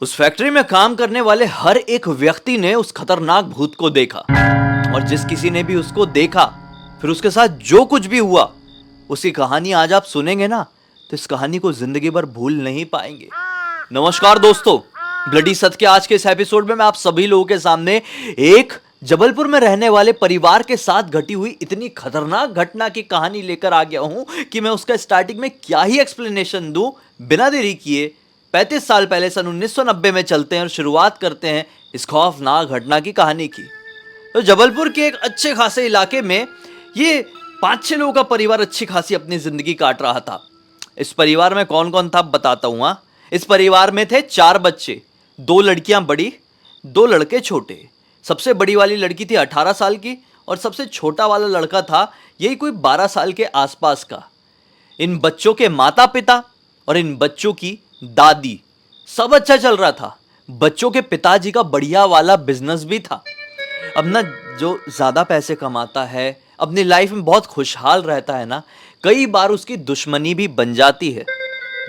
उस फैक्ट्री में काम करने वाले हर एक व्यक्ति ने उस खतरनाक भूत को देखा, और जिस किसी ने भी उसको देखा फिर उसके साथ जो कुछ भी हुआ उसकी कहानी आज आप सुनेंगे ना, तो इस कहानी को जिंदगी भर भूल नहीं पाएंगे। नमस्कार दोस्तों, ब्लडी सत्य के आज के इस एपिसोड में मैं आप सभी लोगों के सामने एक जबलपुर में रहने वाले परिवार के साथ घटी हुई इतनी खतरनाक घटना की कहानी लेकर आ गया हूं कि मैं उसका स्टार्टिंग में क्या ही एक्सप्लेनेशन दूं। बिना देरी किए 35 साल पहले सन 1990 में चलते हैं और शुरुआत करते हैं इस खौफनाक घटना की कहानी की। तो जबलपुर के एक अच्छे खासे इलाके में ये 5-6 लोगों का परिवार अच्छी खासी अपनी जिंदगी काट रहा था। इस परिवार में कौन कौन था बताता हूं। इस परिवार में थे 4 बच्चे, 2 लड़कियां बड़ी, 2 लड़के छोटे। सबसे बड़ी वाली लड़की थी 18 साल की और सबसे छोटा वाला लड़का था यही कोई 12 साल के आसपास का। इन बच्चों के माता पिता और इन बच्चों की दादी सब अच्छा चल रहा था। बच्चों के पिताजी का बढ़िया वाला बिजनेस भी था। अब ना जो ज्यादा पैसे कमाता है, अपनी लाइफ में बहुत खुशहाल रहता है ना, कई बार उसकी दुश्मनी भी बन जाती है।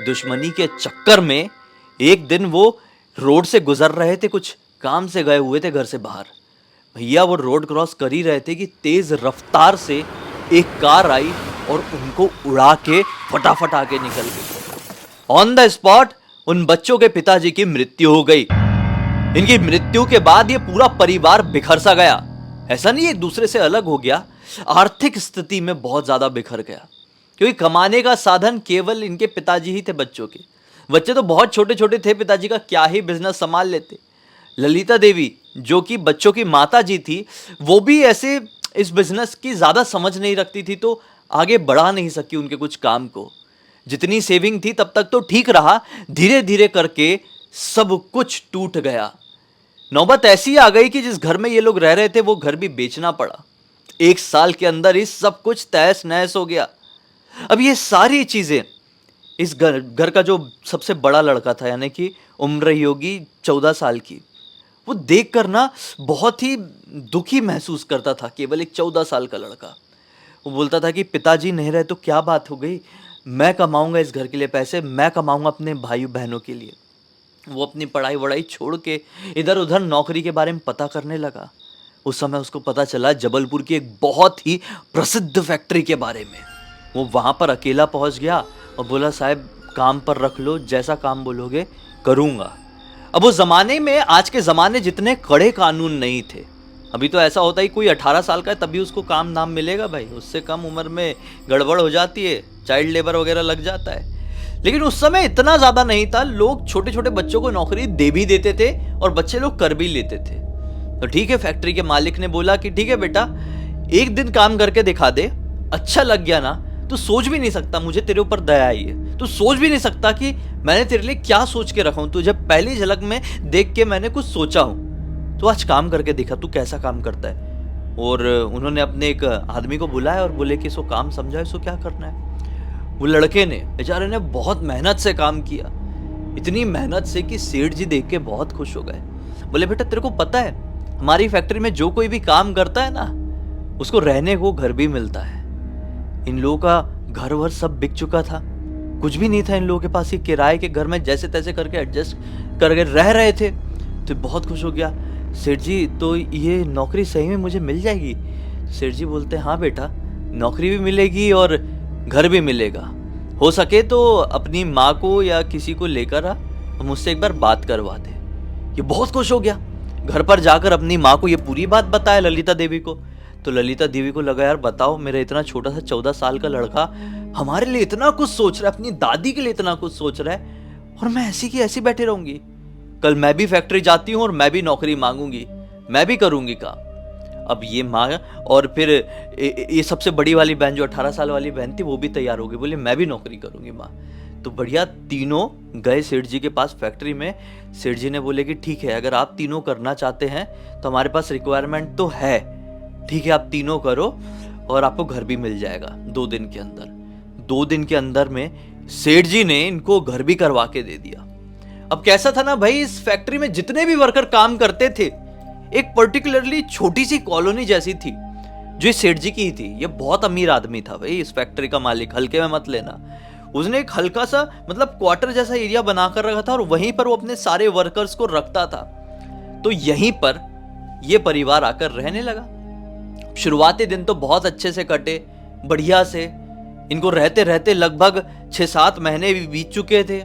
दुश्मनी के चक्कर में एक दिन वो रोड से गुजर रहे थे, कुछ काम से गए हुए थे घर से बाहर। भैया वो रोड क्रॉस कर ही रहे थे कि तेज रफ्तार से एक कार आई और उनको उड़ा के फटाफट आगे निकल गई। ऑन द स्पॉट उन बच्चों के पिताजी की मृत्यु हो गई। इनकी मृत्यु के बाद ये पूरा परिवार बिखर सा गया। ऐसा नहीं एक दूसरे से अलग हो गया, आर्थिक स्थिति में बहुत ज्यादा बिखर गया, क्योंकि कमाने का साधन केवल इनके पिताजी ही थे। बच्चों के बच्चे तो बहुत छोटे छोटे थे, पिताजी का क्या ही बिजनेस संभाल लेते। ललिता देवी जो कि बच्चों की माता जी थी, वो भी ऐसे इस बिजनेस की ज्यादा समझ नहीं रखती थी, तो आगे बढ़ा नहीं सकी उनके कुछ काम को। जितनी सेविंग थी तब तक तो ठीक रहा, धीरे धीरे करके सब कुछ टूट गया। नौबत ऐसी आ गई कि जिस घर में ये लोग रह रहे थे वो घर भी बेचना पड़ा। 1 साल के अंदर ही सब कुछ तहस नहस हो गया। अब ये सारी चीजें इस घर का जो सबसे बड़ा लड़का था, यानी कि उम्र रही होगी 14 साल की, वो देख कर ना बहुत ही दुखी महसूस करता था। केवल एक 14 साल का लड़का। वो बोलता था कि पिताजी नहीं रहे तो क्या बात हो गई, मैं कमाऊंगा इस घर के लिए पैसे, मैं कमाऊंगा अपने भाई बहनों के लिए। वो अपनी पढ़ाई वढ़ाई छोड़ के इधर उधर नौकरी के बारे में पता करने लगा। उस समय उसको पता चला जबलपुर की एक बहुत ही प्रसिद्ध फैक्ट्री के बारे में। वो वहां पर अकेला पहुंच गया और बोला, साहब काम पर रख लो, जैसा काम बोलोगे करूंगा। अब उस जमाने में आज के जमाने जितने कड़े कानून नहीं थे। अभी तो ऐसा होता ही कोई 18 साल का है तभी उसको काम नाम मिलेगा भाई, उससे कम उम्र में गड़बड़ हो जाती है, चाइल्ड लेबर वगैरह लग जाता है। लेकिन उस समय इतना ज्यादा नहीं था, लोग छोटे छोटे बच्चों को नौकरी दे भी देते थे और बच्चे लोग कर भी लेते थे। तो ठीक है, फैक्ट्री के मालिक ने बोला कि ठीक है बेटा, एक दिन काम करके दिखा दे, अच्छा लग गया ना तो सोच भी नहीं सकता, मुझे तेरे ऊपर दया आई है, तो सोच भी नहीं सकता कि मैंने तेरे लिए क्या सोच के रखा हूं। तुझे पहली झलक में देख के मैंने कुछ सोचा हूं, तो आज काम करके देखा तू कैसा काम करता है। और उन्होंने अपने एक आदमी को बुलाया और बोले कि इसको काम समझा, इसको क्या करना है। वो लड़के ने, बेचारे ने बहुत मेहनत से काम किया, इतनी मेहनत से कि सेठ जी देख के बहुत खुश हो गए। बोले बेटा तेरे को पता है हमारी फैक्ट्री में जो कोई भी काम करता है ना, उसको रहने को घर भी मिलता है। इन लोगों का घर वर सब बिक चुका था, कुछ भी नहीं था इन लोगों के पास, ये किराए के घर में जैसे तैसे करके एडजस्ट करके रह रहे थे। तो बहुत खुश हो गया सेठ जी, तो ये नौकरी सही में मुझे मिल जाएगी। सेठ जी बोलते हैं हाँ बेटा, नौकरी भी मिलेगी और घर भी मिलेगा। हो सके तो अपनी माँ को या किसी को लेकर आ और मुझसे एक बार बात करवा दे। ये बहुत खुश हो गया, घर पर जाकर अपनी माँ को ये पूरी बात बताया ललिता देवी को। तो ललिता देवी को लगा यार बताओ, मेरा इतना छोटा सा 14 साल का लड़का हमारे लिए इतना कुछ सोच रहा है, अपनी दादी के लिए इतना कुछ सोच रहा है, और मैं ऐसी की ऐसी बैठी रहूंगी। कल मैं भी फैक्ट्री जाती हूँ और मैं भी नौकरी मांगूंगी, मैं भी करूंगी काम। अब ये माँ और फिर ये सबसे बड़ी वाली बहन जो 18 साल वाली बहन थी वो भी तैयार हो गई, बोले मैं भी नौकरी करूंगी माँ। तो बढ़िया तीनों गए सेठ जी के पास फैक्ट्री में। सेठ जी ने बोले कि ठीक है, अगर आप तीनों करना चाहते हैं तो हमारे पास रिक्वायरमेंट तो है, ठीक है आप तीनों करो और आपको घर भी मिल जाएगा 2 दिन के अंदर। 2 दिन के अंदर में सेठ जी ने इनको घर भी करवा के दे दिया। अब कैसा था ना भाई, इस फैक्ट्री में जितने भी वर्कर काम करते थे, एक पर्टिकुलरली छोटी सी कॉलोनी जैसी थी जो सेठ जी की ही थी। ये बहुत अमीर आदमी था भाई, इस फैक्ट्री का मालिक, हल्के में मत लेना। उसने एक हल्का सा मतलब क्वार्टर जैसा एरिया बनाकर रखा था और वहीं पर वो अपने सारे वर्कर्स को रखता था। तो यहीं पर ये परिवार आकर रहने लगा। शुरुआती दिन तो बहुत अच्छे से कटे, बढ़िया से। इनको रहते रहते लगभग 6-7 महीने भी बीत चुके थे।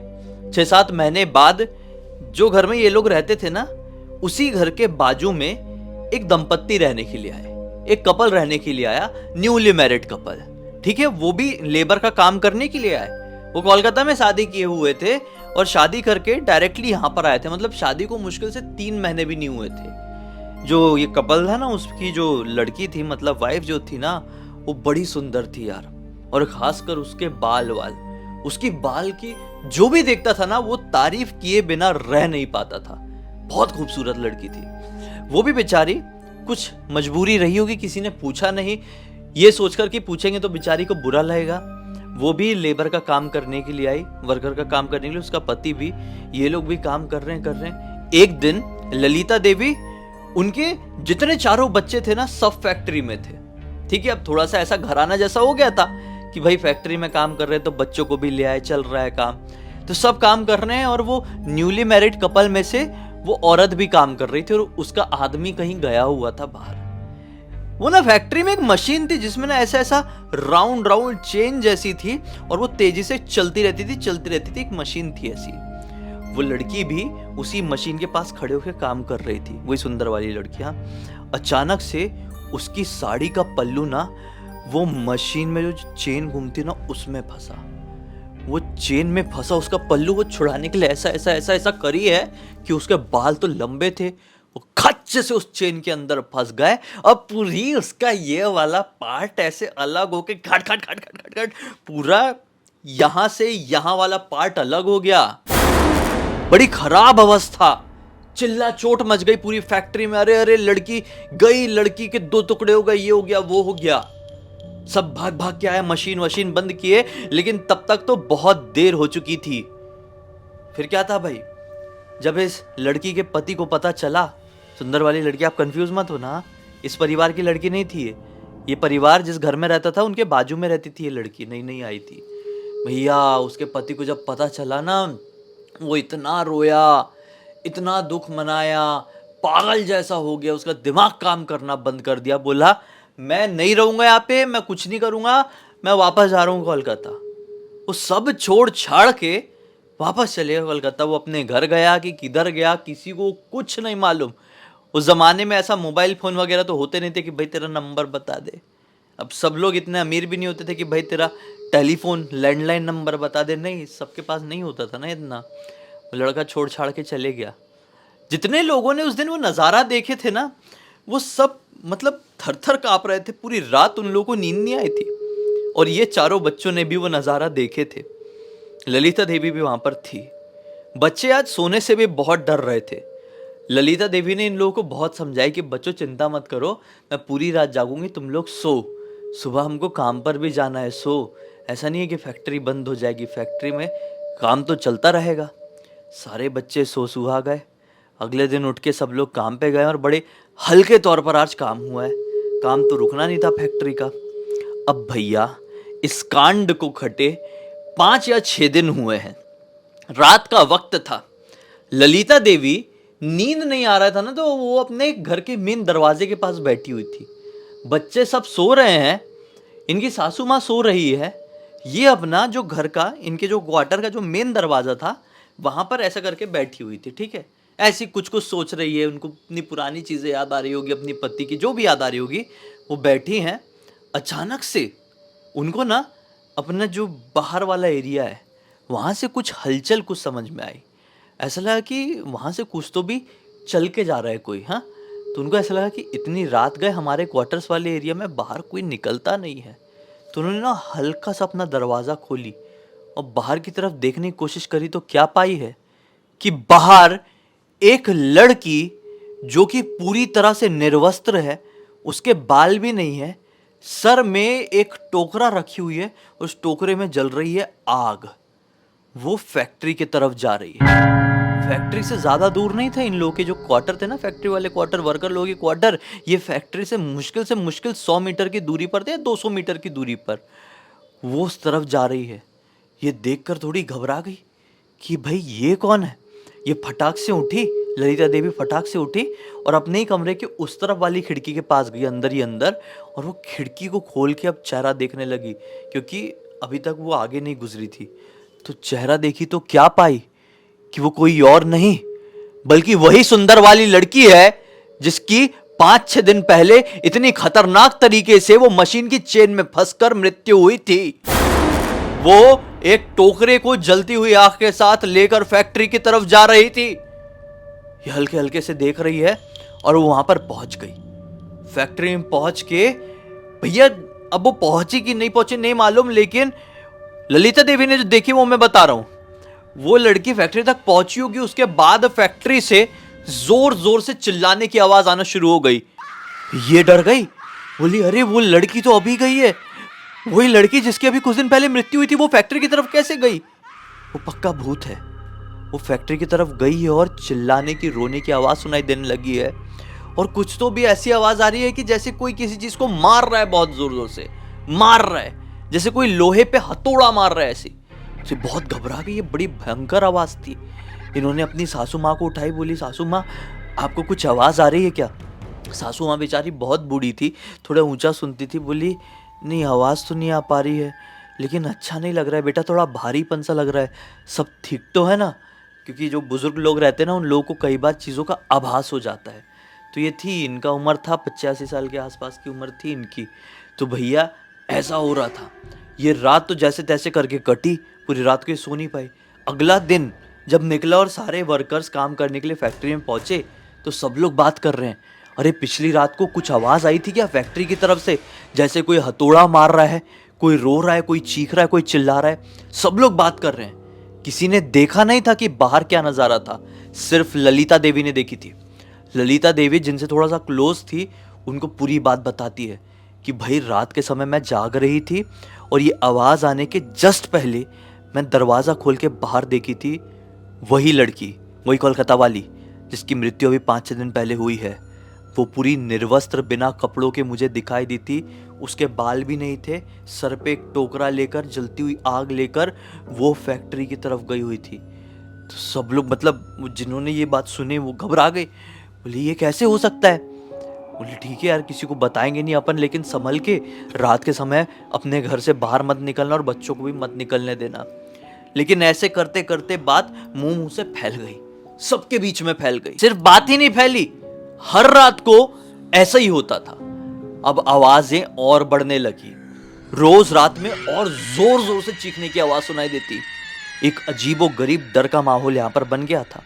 6-7 महीने बाद जो घर में ये लोग रहते थे ना, उसी घर के बाजू में एक दंपत्ति रहने के लिए आए, एक कपल रहने के लिए आया, न्यूली मैरिड कपल। ठीक है, वो भी लेबर का काम करने के लिए आए। वो कोलकाता में शादी किए हुए थे और शादी करके डायरेक्टली यहाँ पर आए थे। मतलब शादी को मुश्किल से 3 महीने भी नहीं हुए थे। जो ये कपल था ना, उसकी जो लड़की थी, मतलब वाइफ जो थी ना, वो बड़ी सुंदर थी यार। और खासकर उसके बाल उसकी बाल की जो भी देखता था ना, वो तारीफ किए बिना रह नहीं पाता था। बहुत खूबसूरत लड़की थी। वो भी बेचारी कुछ मजबूरी रही होगी, किसी ने पूछा नहीं, ये सोचकर कि पूछेंगे तो बेचारी को बुरा लगेगा। वो भी लेबर का काम करने के लिए आई, वर्कर का काम करने के लिए, उसका पति भी। ये लोग भी काम कर रहे हैं। एक दिन ललिता देवी, उनके जितने चारों बच्चे थे ना, सब फैक्ट्री में थे। ठीक है, अब थोड़ा सा ऐसा घराना जैसा हो गया था कि भाई फैक्ट्री में काम कर रहे हैं तो बच्चों को भी ले आए, चल रहा है काम। तो सब काम कर रहे हैं और वो न्यूली मैरिड कपल में से वो औरत भी काम कर रही थी और उसका आदमी कहीं गया हुआ था बाहर। वो ना फैक्ट्री में एक मशीन थी जिसमें ना ऐसा ऐसा राउंड राउंड चेन जैसी थी और वो तेजी से चलती रहती थी। एक मशीन थी ऐसी। वो लड़की भी उसी मशीन के पास खड़े होकर काम कर रही थी, वही सुंदर वाली लड़की। हाँ, अचानक से उसकी साड़ी का पल्लू ना, वो मशीन में जो चेन घूमती ना, उसमें फंसा। वो चेन में फंसा उसका पल्लू, वो छुड़ाने के लिए ऐसा ऐसा ऐसा ऐसा करी है कि उसके बाल तो लंबे थे, वो खच्चे से उस चेन के अंदर फंस गए। अब पूरी उसका ये वाला पार्ट ऐसे अलग होके खट खट खट खट खट खट पूरा यहां से यहां वाला पार्ट अलग हो गया। बड़ी खराब अवस्था, चिल्ला चोट मच गई पूरी फैक्ट्री में। अरे अरे, लड़की गई, लड़की के 2 टुकड़े हो गए, ये हो गया वो हो गया। सब भाग भाग के आए, मशीन बंद किए, लेकिन तब तक तो बहुत देर हो चुकी थी। फिर क्या था भाई, जब इस लड़की के पति को पता चला, सुंदर वाली लड़की, आप कंफ्यूज मत हो ना, इस परिवार की लड़की नहीं थी ये परिवार जिस घर में रहता था उनके बाजू में रहती थी ये लड़की, नई आई थी भैया। उसके पति को जब पता चला ना, वो इतना रोया, इतना दुख मनाया, पागल जैसा हो गया, उसका दिमाग काम करना बंद कर दिया। बोला मैं नहीं रहूंगा यहाँ पे, मैं कुछ नहीं करूंगा, मैं वापस जा रहा हूँ कोलकाता। वो सब छोड़ छाड़ के वापस चले गया कोलकाता। वो अपने घर गया कि किधर गया, किसी को कुछ नहीं मालूम। उस जमाने में ऐसा मोबाइल फोन वगैरह तो होते नहीं थे कि भाई तेरा नंबर बता दे। अब सब लोग इतने अमीर भी नहीं होते थे कि भाई तेरा टेलीफोन लैंडलाइन नंबर बता दे, नहीं, सबके पास नहीं होता था ना इतना। वो लड़का छोड़ छाड़ के चले गया। जितने लोगों ने उस दिन वो नज़ारा देखे थे ना, वो सब मतलब थर थर काँप रहे थे। पूरी रात उन लोगों को नींद नहीं आई थी। और ये चारों बच्चों ने भी वो नज़ारा देखे थे। ललिता देवी भी वहाँ पर थी। बच्चे आज सोने से भी बहुत डर रहे थे। ललिता देवी ने इन लोगों को बहुत समझाया कि बच्चों चिंता मत करो, मैं पूरी रात जागूंगी, तुम लोग सो, सुबह हमको काम पर भी जाना है, सो। ऐसा नहीं है कि फैक्ट्री बंद हो जाएगी, फैक्ट्री में काम तो चलता रहेगा। सारे बच्चे सो सुहा गए। अगले दिन उठ के सब लोग काम पे गए और बड़े हल्के तौर पर आज काम हुआ है। काम तो रुकना नहीं था फैक्ट्री का। अब भैया इस कांड को घटे 5 या 6 दिन हुए हैं। रात का वक्त था। ललिता देवी नींद नहीं आ रहा था ना, तो वो अपने घर के मेन दरवाजे के पास बैठी हुई थी। बच्चे सब सो रहे हैं, इनकी सासू माँ सो रही है। ये अपना जो घर का, इनके जो क्वार्टर का जो मेन दरवाजा था, वहां पर ऐसा करके बैठी हुई थी। ठीक है, ऐसी कुछ कुछ सोच रही है, उनको अपनी पुरानी चीजें याद आ रही होगी, अपनी पति की जो भी याद आ रही होगी। वो बैठी हैं। अचानक से उनको ना अपना जो बाहर वाला एरिया है, वहां से कुछ हलचल कुछ समझ में आई। ऐसा लगा कि वहां से कुछ तो भी चल के जा रहा है कोई। हाँ, तो उनको ऐसा लगा कि इतनी रात गए, हमारे क्वार्टर्स वाले एरिया में बाहर कोई निकलता नहीं है। तो उन्होंने ना हल्का सा अपना दरवाज़ा खोली और बाहर की तरफ देखने की कोशिश करी। तो क्या पाई है कि बाहर एक लड़की जो कि पूरी तरह से निर्वस्त्र है, उसके बाल भी नहीं है, सर में एक टोकरा रखी हुई है, उस टोकरे में जल रही है आग। वो फैक्ट्री की तरफ जा रही है। फैक्ट्री से ज्यादा दूर नहीं था इन लोगों के जो क्वार्टर थे ना, फैक्ट्री वाले क्वार्टर, वर्कर लोगों के क्वार्टर, ये फैक्ट्री से मुश्किल 100 मीटर की दूरी पर थे, 200 मीटर की दूरी पर। वो उस तरफ जा रही है। ये देखकर थोड़ी घबरा गई कि भाई ये कौन है। ये फटाक से उठी, ललिता देवी फटाक से उठी और अपने ही कमरे के उस तरफ वाली खिड़की के पास गई, अंदर ही अंदर, और वो खिड़की को खोल के अब चेहरा देखने लगी, क्योंकि अभी तक वो आगे नहीं गुजरी थी। तो चेहरा देखी तो क्या पाई कि वो कोई और नहीं बल्कि वही सुंदर वाली लड़की है जिसकी 5-6 दिन पहले इतनी खतरनाक तरीके से वो मशीन की चेन में फंसकर मृत्यु हुई थी। वो एक टोकरे को जलती हुई आंख के साथ लेकर फैक्ट्री की तरफ जा रही थी। ये हल्के हल्के से देख रही है और वो वहां पर पहुंच गई। फैक्ट्री में पहुंच के भैया, अब वो पहुंची कि नहीं पहुंची नहीं मालूम, लेकिन ललिता देवी ने जो देखी वो मैं बता रहा हूं। वो लड़की फैक्ट्री तक पहुंची होगी, उसके बाद फैक्ट्री से जोर जोर से चिल्लाने की आवाज आना शुरू हो गई। ये डर गई, बोली अरे वो लड़की तो अभी गई है, वही लड़की जिसकी अभी कुछ दिन पहले मृत्यु हुई थी, वो फैक्ट्री की तरफ कैसे गई? वो पक्का भूत है। वो फैक्ट्री की तरफ गई है और चिल्लाने की, रोने की आवाज सुनाई देने लगी है, और कुछ तो भी ऐसी आवाज आ रही है कि जैसे कोई किसी चीज को मार रहा है, बहुत जोर जोर से मार रहा है, जैसे कोई लोहे पे हथौड़ा मार रहा है ऐसी। तो बहुत घबरा गई, ये बड़ी भयंकर आवाज थी। इन्होंने अपनी सासू माँ को उठाई, बोली सासू माँ आपको कुछ आवाज आ रही है क्या? सासू माँ बेचारी बहुत बूढ़ी थी, थोड़ा ऊंचा सुनती थी, बोली नहीं आवाज तो नहीं आ पा रही है, लेकिन अच्छा नहीं लग रहा है बेटा, थोड़ा भारीपन सा लग रहा है, सब ठीक तो है ना? क्योंकि जो बुजुर्ग लोग रहते हैं ना, उन लोगों को कई बार चीज़ों का आभास हो जाता है। तो ये थी, इनका उम्र था 85 साल के आसपास की उम्र थी इनकी। तो भैया ऐसा हो रहा था। ये रात तो जैसे तैसे करके कटी, पूरी रात को सो नहीं पाई। अगला दिन जब निकला और सारे वर्कर्स काम करने के लिए फैक्ट्री में पहुंचे, तो सब लोग बात कर रहे हैं, अरे पिछली रात को कुछ आवाज़ आई थी क्या फैक्ट्री की तरफ से, जैसे कोई हथौड़ा मार रहा है, कोई रो रहा है, कोई चीख रहा है, कोई चिल्ला रहा है। सब लोग बात कर रहे हैं। किसी ने देखा नहीं था कि बाहर क्या नज़ारा था, सिर्फ ललिता देवी ने देखी थी। ललिता देवी जिनसे थोड़ा सा क्लोज थी, उनको पूरी बात बताती है कि भाई रात के समय मैं जाग रही थी और ये आवाज़ आने के जस्ट पहले मैं दरवाज़ा खोल के बाहर देखी थी, वही लड़की, वही कोलकाता वाली जिसकी मृत्यु अभी 5-6 दिन पहले हुई है, वो पूरी निर्वस्त्र बिना कपड़ों के मुझे दिखाई दी थी। उसके बाल भी नहीं थे, सर पे एक टोकरा लेकर, जलती हुई आग लेकर वो फैक्ट्री की तरफ गई हुई थी। तो सब लोग, मतलब जिन्होंने ये बात सुनी, वो घबरा गए, बोले ये कैसे हो सकता है? बोले ठीक है यार, किसी को बताएंगे नहीं अपन, लेकिन संभल के रात के समय अपने घर से बाहर मत निकलना और बच्चों को भी मत निकलने देना। लेकिन ऐसे करते करते बात मुंह मुंह से फैल गई, सबके बीच में फैल गई। सिर्फ बात ही नहीं फैली, हर रात को ऐसा ही होता था। अब आवाजें और बढ़ने लगी, रोज रात में और जोर जोर से चीखने की आवाज सुनाई देती। एक अजीबो गरीब डर का माहौल यहाँ पर बन गया था।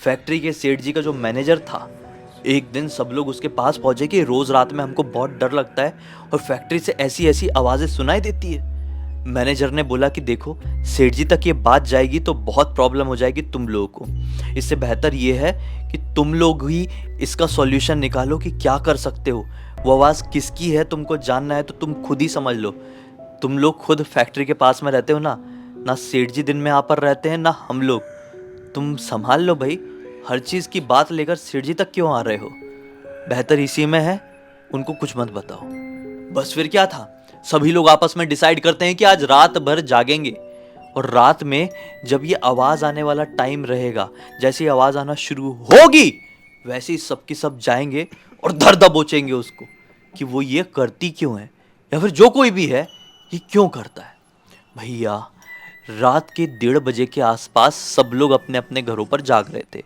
फैक्ट्री के सेठ जी का जो मैनेजर था, एक दिन सब लोग उसके पास पहुंचे कि रोज रात में हमको बहुत डर लगता है और फैक्ट्री से ऐसी ऐसी आवाजें सुनाई देती है। मैनेजर ने बोला कि देखो, सेठ जी तक ये बात जाएगी तो बहुत प्रॉब्लम हो जाएगी तुम लोगों को। इससे बेहतर ये है कि तुम लोग ही इसका सॉल्यूशन निकालो कि क्या कर सकते हो। वो आवाज़ किसकी है तुमको जानना है तो तुम खुद ही समझ लो। तुम लोग खुद फैक्ट्री के पास में रहते हो ना, ना सेठ जी दिन में यहाँ पर रहते हैं ना हम लोग। तुम संभाल लो भाई, हर चीज़ की बात लेकर सेठ जी तक क्यों आ रहे हो? बेहतर इसी में है, उनको कुछ मत बताओ। बस फिर क्या था, सभी लोग आपस में डिसाइड करते हैं कि आज रात भर जागेंगे, और रात में जब ये आवाज आने वाला टाइम रहेगा, जैसे ही आवाज आना शुरू होगी वैसे ही सबकी सब जाएंगे और धर दबोचेंगे उसको कि वो ये करती क्यों है, या फिर जो कोई भी है ये क्यों करता है। भैया रात के 1:30 बजे के आसपास सब लोग अपने अपने घरों पर जाग रहे थे।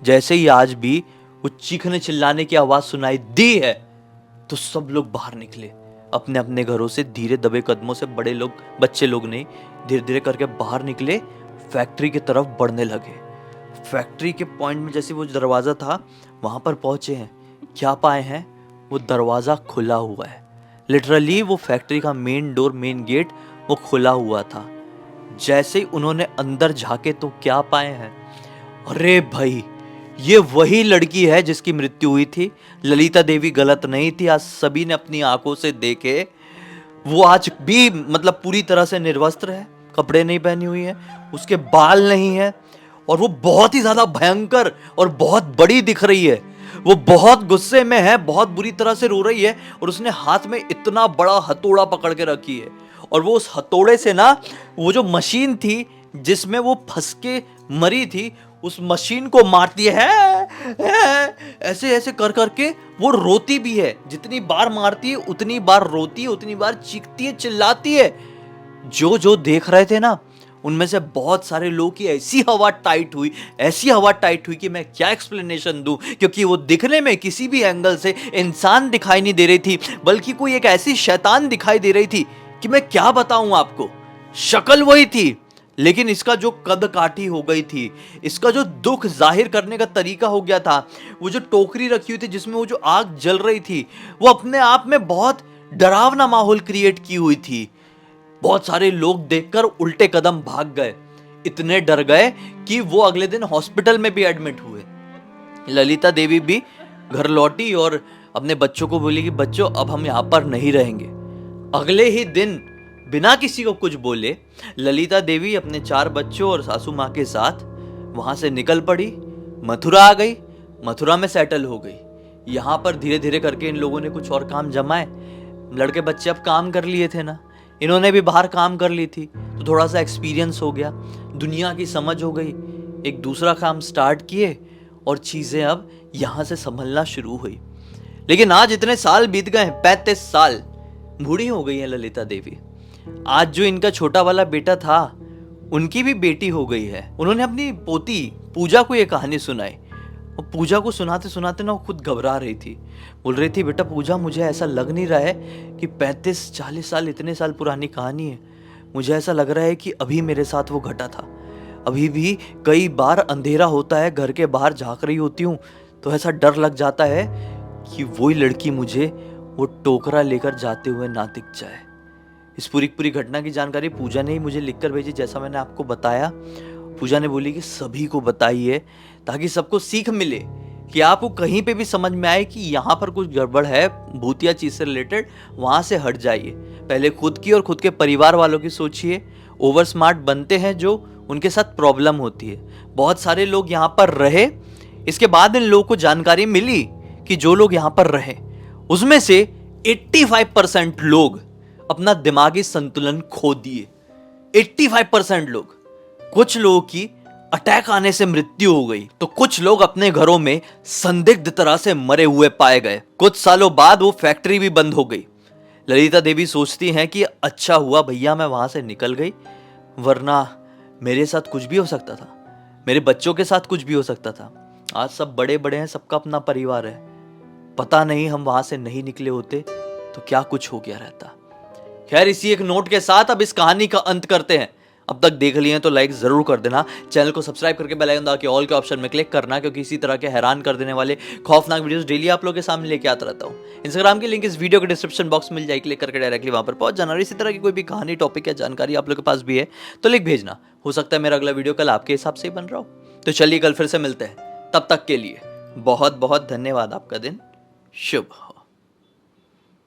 जैसे ही आज भी वो चीखने चिल्लाने की आवाज सुनाई दी है, तो सब लोग बाहर निकले अपने अपने घरों से, धीरे दबे कदमों से। बड़े लोग, बच्चे लोग नहीं, धीरे धीरे करके बाहर निकले, फैक्ट्री की तरफ बढ़ने लगे। फैक्ट्री के पॉइंट में जैसे वो दरवाज़ा था वहाँ पर पहुँचे हैं, क्या पाए हैं, वो दरवाज़ा खुला हुआ है। लिटरली वो फैक्ट्री का मेन डोर, मेन गेट वो खुला हुआ था। जैसे ही उन्होंने अंदर झाके तो क्या पाए हैं, अरे भाई ये वही लड़की है जिसकी मृत्यु हुई थी। ललिता देवी गलत नहीं थी, आज सभी ने अपनी आंखों से देखे। वो आज भी मतलब पूरी तरह से निर्वस्त्र है, कपड़े नहीं पहनी हुई है, उसके बाल नहीं है, और वो बहुत ही ज्यादा भयंकर और बहुत बड़ी दिख रही है। वो बहुत गुस्से में है, बहुत बुरी तरह से रो रही है, और उसने हाथ में इतना बड़ा हथौड़ा पकड़ के रखी है, और वो उस हथौड़े से ना वो जो मशीन थी जिसमें वो फंस के मरी थी उस मशीन को मारती है, ऐसे ऐसे कर करके वो रोती भी है। जितनी बार मारती है उतनी बार रोती है, उतनी बार चीखती है, चिल्लाती है। जो जो देख रहे थे ना उनमें से बहुत सारे लोगों की ऐसी हवा टाइट हुई, ऐसी हवा टाइट हुई कि मैं क्या एक्सप्लेनेशन दूं, क्योंकि वो दिखने में किसी भी एंगल से इंसान दिखाई नहीं दे रही थी, बल्कि कोई एक ऐसी शैतान दिखाई दे रही थी कि मैं क्या बताऊं आपको। शक्ल वही थी, लेकिन इसका जो कद काठी हो गई थी, इसका जो दुख जाहिर करने का तरीका हो गया था, वो जो टोकरी रखी हुई थी जिसमें वो जो आग जल रही थी, वो अपने आप में बहुत डरावना माहौल क्रिएट की हुई थी। बहुत सारे लोग देखकर उल्टे कदम भाग गए, इतने डर गए कि वो अगले दिन हॉस्पिटल में भी एडमिट हुए। ललिता देवी भी घर लौटी और अपने बच्चों को बोली कि बच्चों अब हम यहाँ पर नहीं रहेंगे। अगले ही दिन बिना किसी को कुछ बोले ललिता देवी अपने 4 बच्चों और सासू माँ के साथ वहां से निकल पड़ी, मथुरा आ गई, मथुरा में सेटल हो गई। यहाँ पर धीरे धीरे करके इन लोगों ने कुछ और काम जमाए। लड़के बच्चे अब काम कर लिए थे ना, इन्होंने भी बाहर काम कर ली थी, तो थोड़ा सा एक्सपीरियंस हो गया, दुनिया की समझ हो गई। एक दूसरा काम स्टार्ट किए और चीजें अब यहाँ से संभलना शुरू हुई। लेकिन आज इतने साल बीत गए, 35 साल, बूढ़ी हो गई है ललिता देवी। आज जो इनका छोटा वाला बेटा था उनकी भी बेटी हो गई है। उन्होंने अपनी पोती पूजा को ये कहानी सुनाई और पूजा को सुनाते सुनाते ना वो खुद घबरा रही थी। बोल रही थी बेटा पूजा, मुझे ऐसा लग नहीं रहा है कि 35-40 साल इतने साल पुरानी कहानी है। मुझे ऐसा लग रहा है कि अभी मेरे साथ वो घटा था। अभी भी कई बार अंधेरा होता है, घर के बाहर झांक रही होती हूँ तो ऐसा डर लग जाता है कि वही लड़की मुझे वो टोकरा लेकर जाते हुए ना दिख जाए। इस पूरी घटना की जानकारी पूजा ने ही मुझे लिखकर भेजी, जैसा मैंने आपको बताया। पूजा ने बोली कि सभी को बताइए ताकि सबको सीख मिले, कि आपको कहीं पे भी समझ में आए कि यहाँ पर कुछ गड़बड़ है भूतिया चीज से रिलेटेड, वहां से हट जाइए। पहले खुद की और खुद के परिवार वालों की सोचिए। ओवर स्मार्ट बनते हैं जो उनके साथ प्रॉब्लम होती है। बहुत सारे लोग यहाँ पर रहे, इसके बाद इन लोगों को जानकारी मिली कि जो लोग यहाँ पर रहे उसमें से 85% लोग अपना दिमागी संतुलन खो दिए। 85% लोग। कुछ लोगों की अटैक आने से मृत्यु हो गई, तो कुछ लोग अपने घरों में संदिग्ध तरह से मरे हुए पाए गए। कुछ सालों बाद वो फैक्ट्री भी बंद हो गई। ललिता देवी सोचती हैं कि अच्छा हुआ भैया मैं वहां से निकल गई, वरना मेरे साथ कुछ भी हो सकता था, मेरे बच्चों के साथ कुछ भी हो सकता था। आज सब बड़े बड़े हैं, सबका अपना परिवार है। पता नहीं हम वहां से नहीं निकले होते तो क्या कुछ हो गया रहता। खैर, इसी एक नोट के साथ अब इस कहानी का अंत करते हैं। अब तक देख लिए हैं तो लाइक जरूर कर देना, चैनल को सब्सक्राइब करके बेल आइकन दबा के ऑल के ऑप्शन में क्लिक करना, क्योंकि इसी तरह के हैरान कर देने वाले खौफनाक वीडियोस डेली आप लोगों के सामने लेके आता रहता हूँ। इंस्टाग्राम की लिंक इस वीडियो के डिस्क्रिप्शन बॉक्स में मिल जाएगी, क्लिक करके डायरेक्टली वहां पर पहुंच जाना। और इसी तरह की कोई भी कहानी, टॉपिक या जानकारी आप लोग के पास भी है तो लिख भेजना। हो सकता है मेरा अगला वीडियो कल आपके हिसाब से ही बन रहा हो। तो चलिए कल फिर से मिलते हैं, तब तक के लिए बहुत बहुत धन्यवाद। आपका दिन शुभ हो।